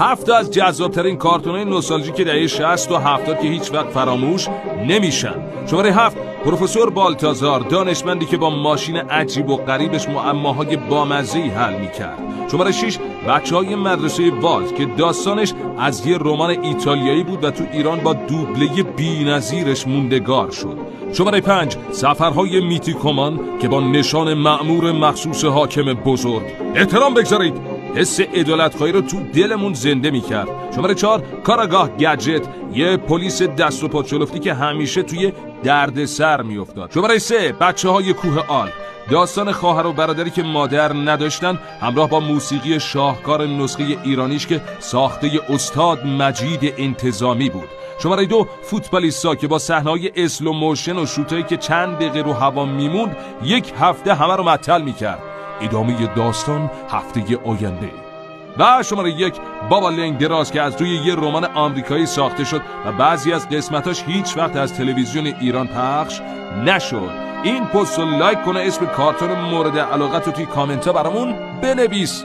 7 از جذابترین کارتون‌های نوستالژیک دهه 60 و 70 که هیچ وقت فراموش نمیشن. شماره 7 پروفسور بالتازار، دانشمندی که با ماشین عجیب و غریبش معماهای بامزه‌ای حل میکرد. شماره 6 بچه‌های مدرسه والت که داستانش از یه رمان ایتالیایی بود و تو ایران با دوبله بی‌نظیرش موندگار شد. شماره 5 سفرهای میتیکومان که با نشان مأمور مخصوص حاکم بزرگ. احترام بگذارید، حس عدالت‌خواهی رو تو دلمون زنده می‌کرد. شماره 4 کاراگاه گجت، یه پلیس دست و پا چلفتی که همیشه توی دردسر میافتاد. شماره 3 بچه‌های کوه آل، داستان خواهر و برادری که مادر نداشتن همراه با موسیقی شاهکار نسخه ایرانیش که ساخته استاد مجید انتظامی بود. شماره 2 فوتبالیستا که با صحنه‌های اسلو موشن و شوتایی که چند دقیقه رو هوا میموند یک هفته همه رو معطل میکرد. ادامه داستان هفته آینده. و شماره 1 بابا لنگ دراز که از روی یه رمان آمریکایی ساخته شد و بعضی از قسمتاش هیچ وقت از تلویزیون ایران پخش نشد. این پست رو لایک کنه، اسم کارتون مورد علاقت رو توی کامنت ها برامون بنویس.